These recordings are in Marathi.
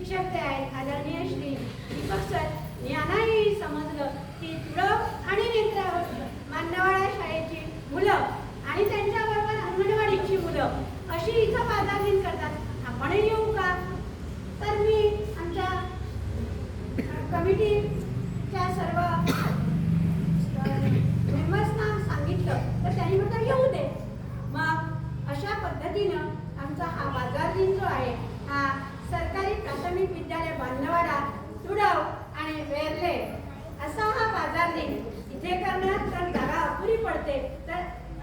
शिक्षक जे आहेत आदरणीय श्री दीपक सर यांनाही समजलं की तुळव आणि नेत्रावत मानवाडा शाळेची मुलं आणि त्यांच्याबरोबर अंगणवाडीची मुलं अशी इथं बाजार दिन करतात, आपणही येऊ का? तर मी आमच्या कमिटीच्या सर्व मेंबर्सना सांगितलं तर त्यांनी म्हटलं येऊ दे. मग अशा पद्धतीनं आमचा हा बाजार दिन जो आहे हा सरकारी प्राथमिक विद्यालय बांधवाडा, तुडव आणि वेर्ले असा हा बाजार दिन इथे करण्यात तर जागा अपुरी पडते. तर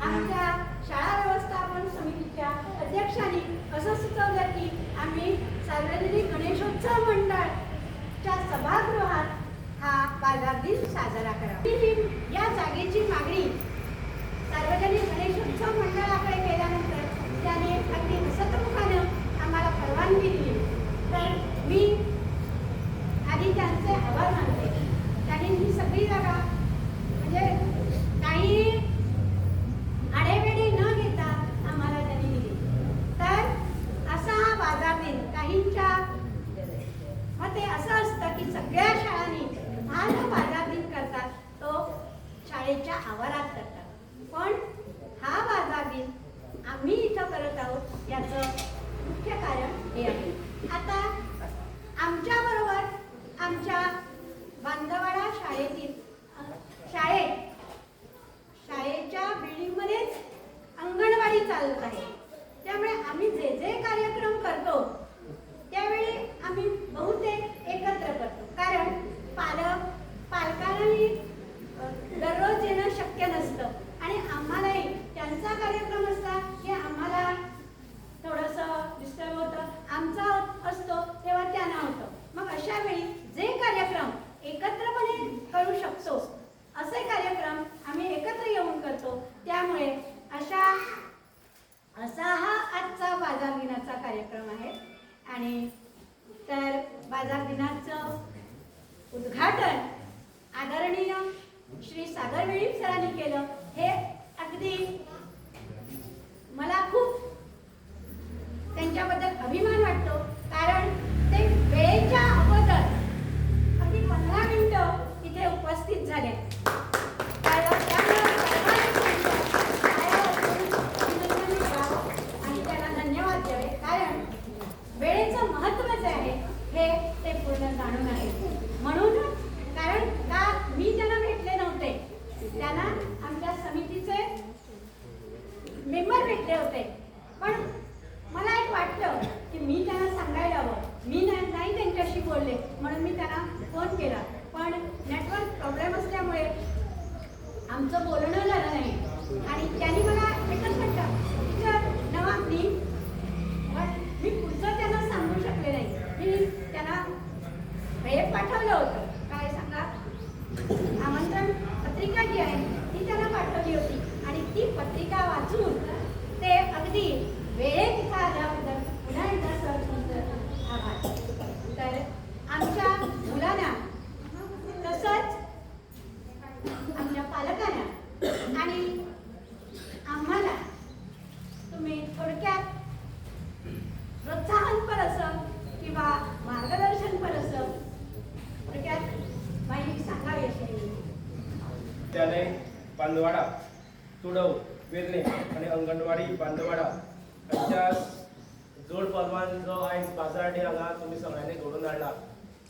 आमच्या शाळा व्यवस्थापन समितीच्या अध्यक्षांनी असं सुचवलं की आम्ही सार्वजनिक गणेशोत्सव मंडळाच्या सभागृहात हा बाजार दिन साजरा करावा. या जागेची मागणी सार्वजनिक गणेशोत्सव मंडळाकडे केल्यानंतर त्याने अगदी हसतमुखानं आम्हाला परवानगी दिली. तर मी आधी त्यांचे आभार मानते. त्यांनी ही सगळी जागा म्हणजे काही आडेवेडे न घेता आम्हाला त्यांनी दिली. तर असा हा बाजार दिन काहींच्या मते असं असतं की सगळ्या शाळांनी हा जो बाजार दिन करतात तो शाळेच्या आवारात करतात, पण हा बाजार दिन आम्ही इथं करत आहोत याचं मुख्य कारण हे आहे. आता आमच्याबरोबर आमच्या बांधवाडा शाळेतील शाळेच्या बिल्डिंगमध्येच अंगणवाडी चालत आहे. त्यामुळे आम्ही जे जे कार्यक्रम करतो त्यावेळी आम्ही बहुतेक एकत्र करतो, कारण पालकांनाही दररोज येणं शक्य नसतं आणि आम्हालाही त्यांचा कार्यक्रम असला की आम्हाला थोडंसं डिस्टर्ब होतं, आमचा असतो तेव्हा त्यांना होतं. मग अशा वेळी जे कार्यक्रम एकत्रपणे करू शकतो असे कार्यक्रम आम्ही एकत्र येऊन करतो. त्यामुळे असा हा आजचा बाजार दिनाचा कार्यक्रम आहे. आणि तर बाजार दिनाचं उद्घाटन आदरणीय श्री सागर वेळीप सरांनी केलं. हे अगदी मला खूप त्यांच्याबद्दल अभिमान वाटतो, कारण ते वेळेच्या अगोदर अगदी 15 मिनिटं इथे उपस्थित झाले. आणि त्याला धन्यवाद द्यावे, कारण वेळेचं महत्त्व जे आहे हे ते पूर्ण जाणून आहे. म्हणून कारण का मी त्यांना भेटले नव्हते, त्यांना आमच्या समितीचे मेंबर भेटले होते, पण मला एक वाटलं की मी त्यांना सांगायला हवं. मी नाही त्यांच्याशी बोलले म्हणून मी त्यांना फोन केला, पण नेटवर्क प्रॉब्लेम असल्यामुळे आमचं बोलणं झालं नाही. आणि त्यांनी मला एकच म्हटलं टीचर नवाबनी, मी पुढचं त्यांना सांगू शकले नाही. मी त्यांना हे पाठवलं होतं, काय सांगा, आमंत्रण पत्रिका जी आहे ती त्यांना पाठवली होती आणि ती पत्रिका वाचून ते अगदी वेळेत इथं आल्याबद्दल पुन्हा एकदा सर तुमचं आभार. तर आमच्या मुलांना तसंच आमच्या पालकांना आणि आम्हाला तुम्ही थोडक्यात प्रोत्साहनपर असं किंवा मार्गदर्शनपर असं थोडक्यात माहिती सांगावी अशी विद्यालय बांधवाडा, तुडव, वेर्ले आणि अंगणवाडी बांधवाडा यांच्या जोड परवान जो आयज बाजार डे हांगा तुम्ही सगळ्यांनी घडोवन हाडला.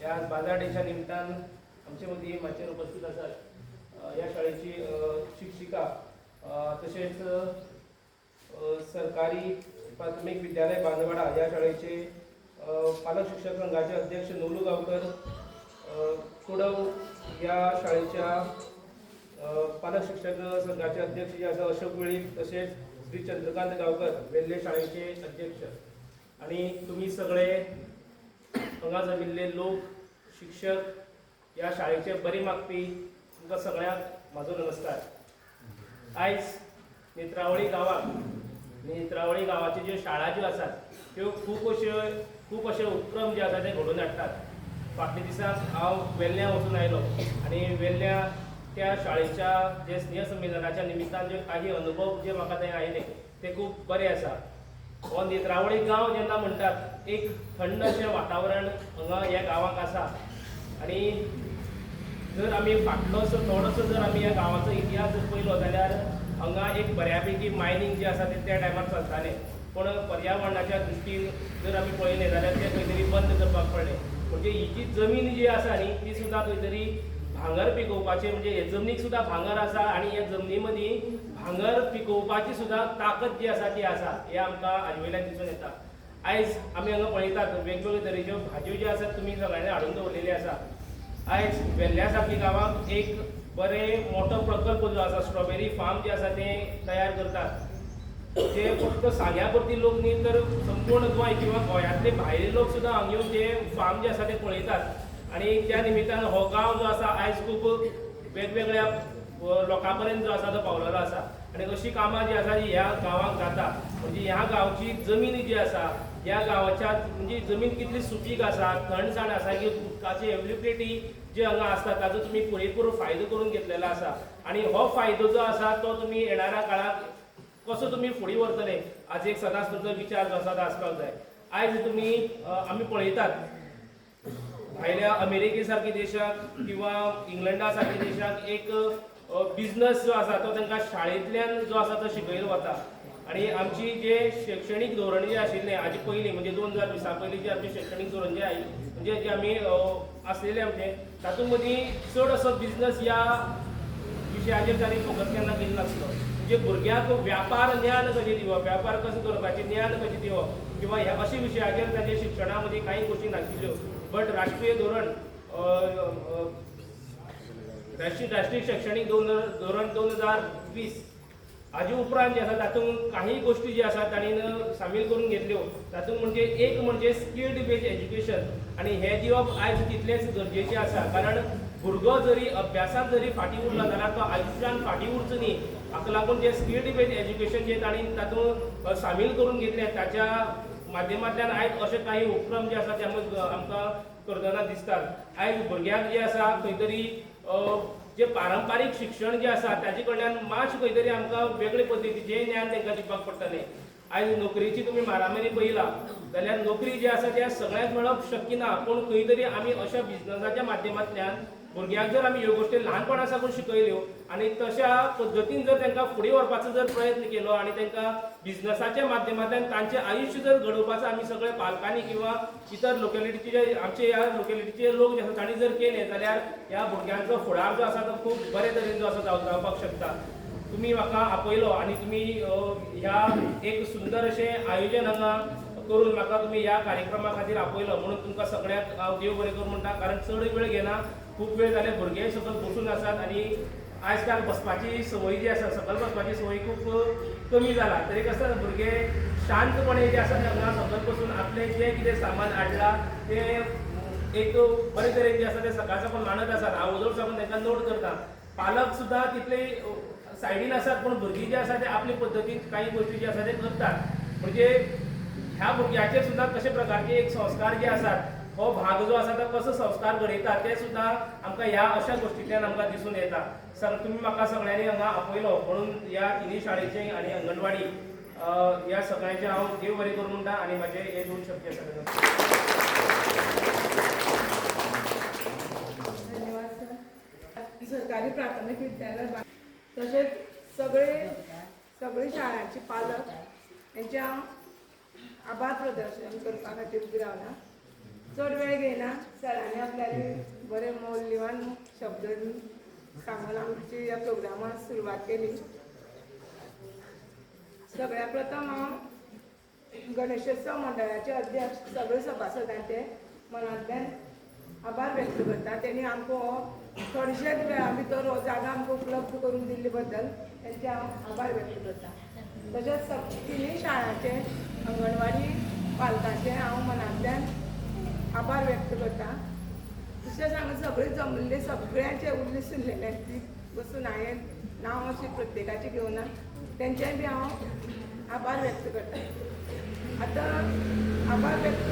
या बाजार डेच्या निमतान आमचे मदीं माचयेर उपस्थित आसात या शाळेची शिक्षिका, तशेंच सरकारी प्राथमिक विद्यालय बांधवाडा या शाळेचे पालक शिक्षक संघाचे अध्यक्ष नोलू गांवकर, तुडव या शाळेच्या पालक शिक्षक संघाचे अध्यक्ष जे आसा अशोक वेळीप, तसेच श्री चंद्रकांत गांवकर वेल्हे शाळेचे अध्यक्ष, आणि तुम्ही सगळे हांगा जमिल्ले लोक, शिक्षक, या शाळेचे बरी मागपी, तुमकां सगळ्यांक म्हाजो नमस्कार. आयज नेत्रावळी गांवाची ज्यो शाळा ज्यो आसात त्यो खूब अशे उपक्रम जे आसा ते घडोवन हाडटात. फाटल्या दिसाक हांव वेल्ल्या वचून आयलो आनी वेल्ल्या त्या शाळेच्या जे स्नेहसंमेलनाच्या निमित्तान जे काही अनुभव जे म्हाका थंय आयले ते खूब बरे आसा. हो नेत्रावळी गांव जेन्ना म्हणटात एक थंड अशें वातावरण हांगा ह्या गांवांत आसा आनी जर आमी फाटलोसो थोडोसो जर आमी ह्या गांवाचो इतिहास जर पळयलो जाल्यार हांगा एक बऱ्यापैकी मायनींग जें आसा तें त्या टायमार चलतालें पूण पर्यावरणाच्या दृश्टीन जर आमी पळयलें जाल्यार तें खंय तरी बंद करपाक पडलें म्हणजे ही जी जमीन जी आसा न्ही ती सुद्दां खंय तरी भांगर पिकोवपाचें म्हणजे हे जमनीक सुद्दां भांगर आसा आनी ह्या जमनी मदीं भांगर पिकोवपाची सुद्दां ताकद जी आसा ती आसा हें आमकां हाजे वयल्यान दिसून येता. आयज आमी हांगा पळयतात वेगवेगळे तरेच्यो भाजयो ज्यो आसात तुमी सगळ्यांनी हाडून दवरलेल्यो आसा. आयज वेल्ल्या सारकी गांवांत एक बरें मोठो प्रकल्प जो आसा स्ट्रॉबेरी फार्म जे आसा तें तयार करतात. जे फक्त सांग्या पुरती लोक न्ही तर संपूर्ण गोंय किंवा गोंयांतले भायले लोक सुद्दां हांगा येवन जे फार्म जे आसा ते पळयतात आनी त्या निमित्तान हो गांव जो आसा आयज खूब वेगवेगळ्या लोकां पर्यंत जो आसा तो पावलेलो आसा आनी अशीं कामां जी आसा ह्या गांवांत जाता म्हणजे ह्या गांवची जमीन जी आसा ह्या गांवाच्या म्हणजे जमीन कितली सुपीक आसा थंडसाण आसा की उदकाची एवेलेबिलिटी जे हांगा आसता ताजो तुमी पुरेपूर फायदो करून घेतलेलो आसा आनी हो फायदो जो आसा तो तुमी येणाऱ्या काळाक कसो तुमी फुडें व्हरतले हाज एक सदांच तुमचो विचार जो आसा तो आसपाक जाय. आयज तुमी आमी पळयतात भायल्या अमेरिके सारके देशाक किंवा इंग्लंडा सारके देशाक एक बिझनस जो आसा तो तांकां शाळेंतल्यान जो आसा तो शिकयलो वता आनी आमची जे शैक्षणीक धोरण जे आशिल्लें हाजे पयलीं म्हणजे 2020 पयलीं जे आमचें शैक्षणीक धोरण जें म्हणजे जे आमी आसलेलें आमचें तातूंत मदीं चड असो बिझनस ह्या विशयाचेर तांणी फोकस केन्ना केल्लो नासलो. म्हणजे भुरग्याक व्यापार ज्ञान कशें दिवप व्यापार कसो करपाचें ज्ञान कशें दिवप किंवा ह्या अशा विशयाचेर तांच्या शिक्षणा मदीं कांय गोश्टी नाशिल्ल्यो बट राष्ट्रीय धोरण राष्ट्रीय शैक्षणीक धोरण 2020 हाजे उपरांत जे आसा तातूंत काही गोश्टी जी आसा ताणीन सामील करून घेतल्यो तातूंत म्हणजे एक म्हणजे स्किल्ड बेस्ड एज्युकेशन आनी हें दिवप आयज तितलेंच गरजेचें आसा कारण भुरगो जरी अभ्यासात जरी फाटीं उरला जाल्यार तो आयुश्यान फाटीं उरचो न्ही हाका लागून जे स्किल्ड बेस्ड एज्युकेशन जे तांणी तातूंत सामील करून घेतलें ताच्या माध्यमांतल्यान आयज अशे काही उपक्रम जे आसा ते आमकां करतना दिसतात. आयज भुरग्यांक जे आसा खंय तरी जे पारंपारीक शिक्षण जे आसा ताजे कडल्यान मातशें खंय तरी आमकां वेगळे पद्दतीचें ज्ञान तांकां दिवपाक पडटलें. आयज नोकरेची तुमी मारामारी पळयला जाल्यार नोकरी जी आसा त्या सगळ्यांक मेळप शक्य ना पूण खंय तरी आमी अशा बिझनसाच्या माध्यमांतल्यान भुरग्यांक जर आमी ह्यो गोश्टी ल्हानपणा साकून शिकयल्यो आनी तशा पद्दतीन जर तांकां फुडें व्हरपाचो जर प्रयत्न केलो आनी तांकां बिझनसाच्या माध्यमांतल्यान तांचें आयुश्य जर घडोवपाचो आमी सगळे पालकांनी किंवा इतर लोकेलिटीचे जे आमचे ह्या लोकेलिटीचे लोक जे आसा तांणी जर केले जाल्यार ह्या भुरग्यांचो फुडार जो आसा तो खूब बरे तरेन जो आसा जावपाक शकता. तुमी म्हाका आपयलो आनी तुमी ह्या एक सुंदर अशें आयोजन हांगा करून म्हाका तुमी ह्या कार्यक्रमा खातीर आपयलो म्हणून तुमकां सगळ्यांक हांव देव बरें करूं म्हणटा कारण चड वेळ घेना खूब वेळ जाले भुरगे सकयल बसून आसात आनी आयज काल बसपाची संवय जी आसा सकयल बसपाची संवय खूब कमी जाला तरी कसं भुरगे शांतपणे जे आसा हांगा सकयल बसून आपलें जें कितें सामान हाडलां तें एक बरे तरेन जे आसा ते सकाळ साकून मांडत आसात हांव वजोड साकून तांकां नोट करता. पालक सुद्दां तितले सायडीन आसात पूण भुरगीं जी आसा ते आपले पद्दतीन काही गोश्टी जे आसा ते करतात म्हणजे ह्या भुरग्याचेर सुद्दां कशे प्रकारचे एक संस्कार जे आसात हो भाग जो आसा तो कसो संस्कार घडयता ते सुद्दां आमकां ह्या अशा गोश्टींतल्यान आमकां दिसून येता. तुमी म्हाका सगळ्यांनी हांगा आपयलो म्हणून ह्या तिनूय शाळेचें आनी अंगणवाडी ह्या सगळ्यांचें हांव देव बरें करूं म्हणटा आनी म्हाजे हे 2 शब्द आसा. धन्यवाद सर. सरकारी प्राथमीक विद्यालय तशेंच सगळे शाळांचे पालक हेंचे हांव आभार प्रदर्शन करपा खातीर उबी रावला. चड वेळ घेयना सरांनी आपल्याली बरे मौल्यवान शब्द सांगून आमची ह्या प्रोग्रामाक सुरवात केली. सगळ्या प्रथम हांव गणेशोत्सव मंडळाचे अध्यक्ष सगळे सभासदांचे मनांतल्यान आभार व्यक्त करता. तेणी आमकां थोडेशेच वेळा भितर हो जागा आमकां उपलब्ध करून दिल्ले बद्दल तेंचे हांव आभार व्यक्त करता. तशेंच तिनूय शाळांचे अंगणवाडी पालकांचे हांव मनांतल्यान आभार व्यक्त करता. तशेंच हांगा सगळे जमलेले सगळ्यांचे उरले सुरलेले बसून हांवें नांव अशें प्रत्येकाचें घेवना तेंचेय बी हांव आभार व्यक्त करता. आतां आभार व्यक्त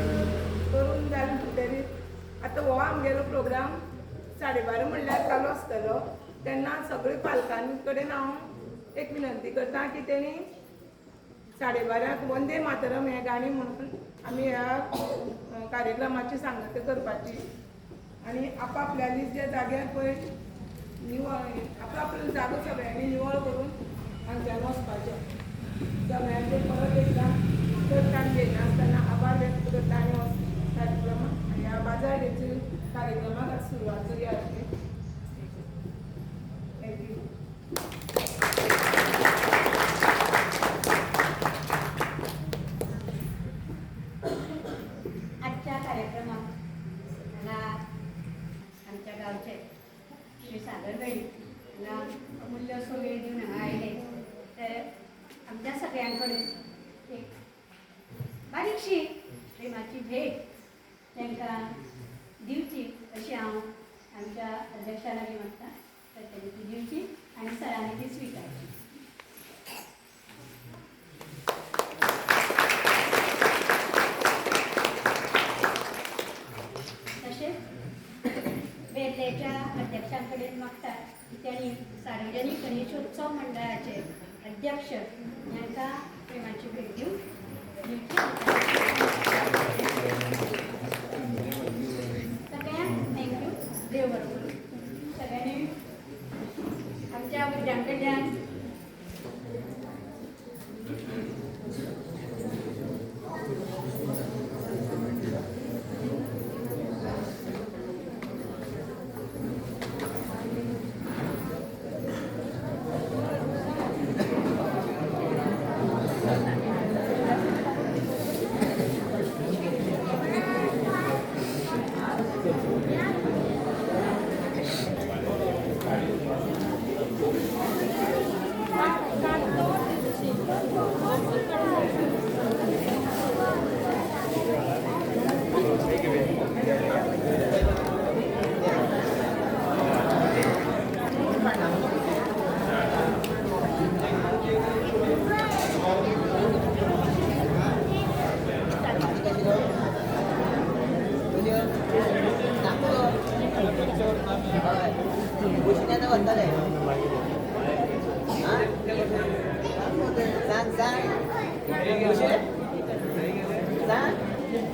करून जाले म्हणटरीत आतां हो आमगेलो प्रोग्राम 12:30 म्हणल्यार चालू आसतलो तेन्ना सगळे पालकां कडेन हांव एक विनंती करता की तेणी 12:30 वंदे मातरम हें गाणी म्हणून आमी ह्या कार्यक्रमाची सांगता करपाची आनी आपापल्याली जे जाग्यार पळय निवळ आपलो जागो सगळ्यांनी निवळ करून हांगाच्यान वचपाचें सगळ्यांचे परत एकदां चड टायम घेयनासतना आभार व्यक्त करता आनी कार्यक्रमाक आनी ह्या बाजारडेची कार्यक्रमाक आज सुरवात करूया थँक्यू. आजच्या कार्यक्रमात मला आमच्या गावचे श्री सागर वेळी यांना अमूल्य असो वेळ देऊन हांगा आयले तर आमच्या सगळ्यांकडे एक बारीकशी प्रेमाची भेट तांकां दिवची अशी हांव आमच्या अध्यक्षा लागीं मागता तर त्यांनी ती दिवची आनी सरांनी ती स्विकारची. तशेंच वेर्लेच्या अध्यक्षांकडेन मागता की त्यांनी सार्वजनीक गणेशोत्सव मंडळाचे अध्यक्ष यांका प्रेमाची भेट दिवची सगळ्यांक थँक्यू. देव बरोबर सगळ्यांनी आमच्या भुरग्यांकडल्यान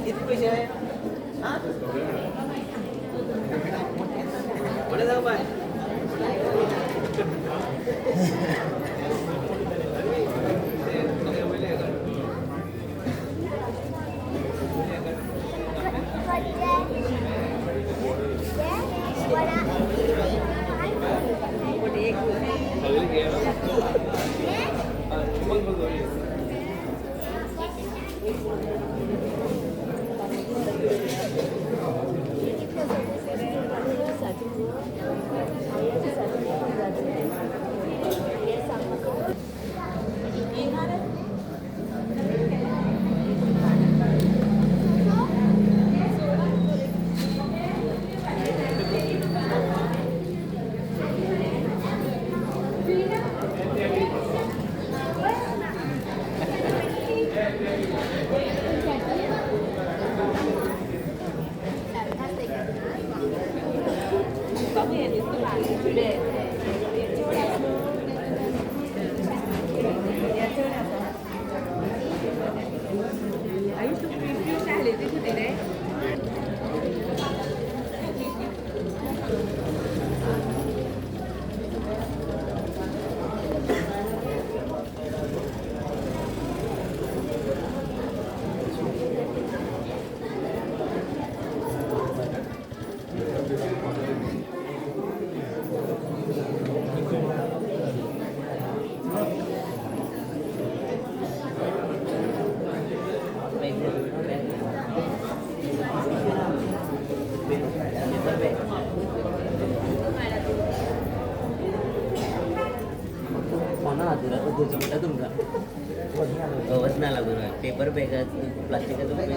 किती पैसे आहे हां पुढे जाऊ बाय वजनाला बरोबर पेपर बॅग प्लास्टिकाचं बॅग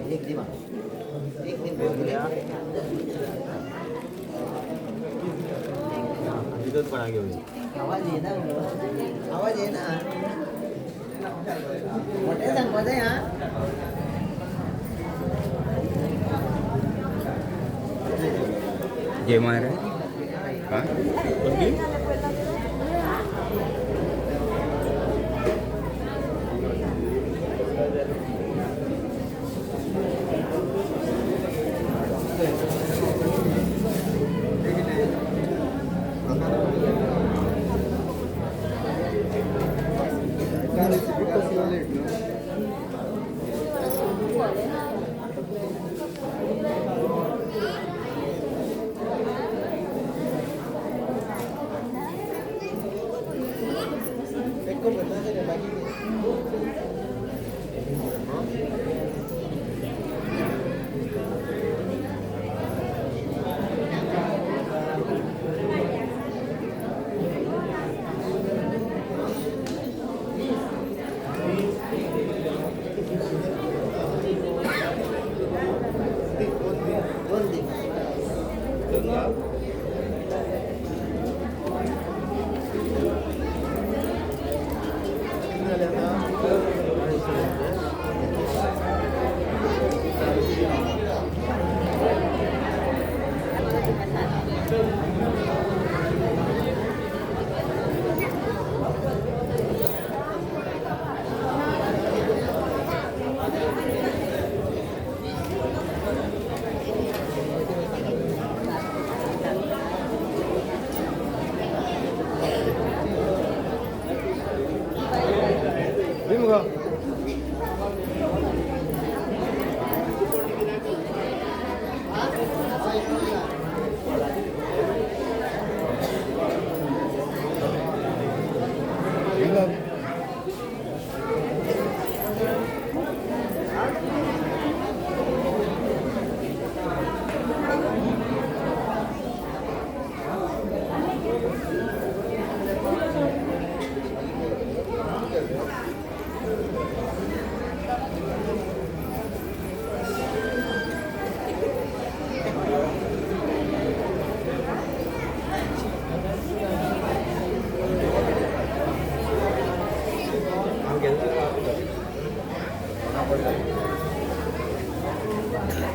एक दिन इथंच पणा घेऊया. आवाज येना आवाज येना मोठे सांगपाचें हा. घे मारे हा कोणती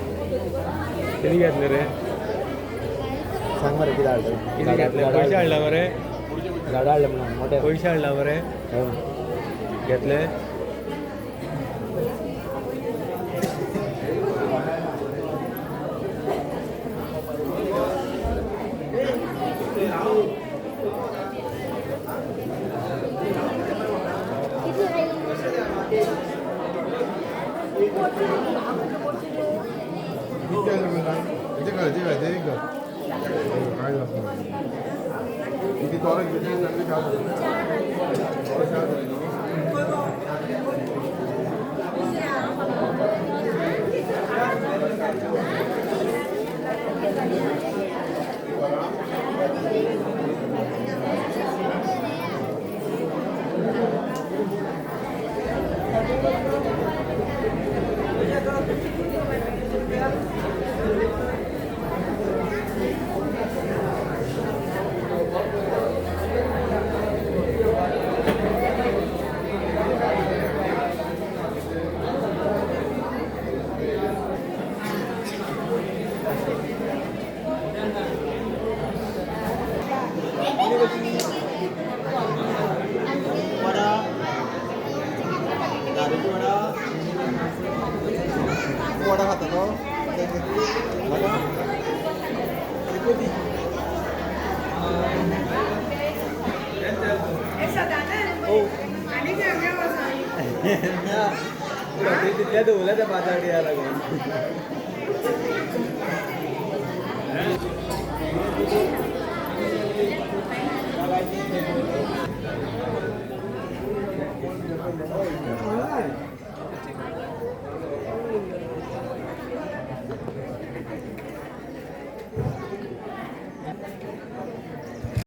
किती घेतले रे सांग बरं किती आलं किती घेतले पैसे हाडला बरे गाडा आलं म्हणून मोठे पैसे हाडला बरे घेतले वडा खाता तो आणि तिथल्या धुवल्या त्या बाजार यायला लागून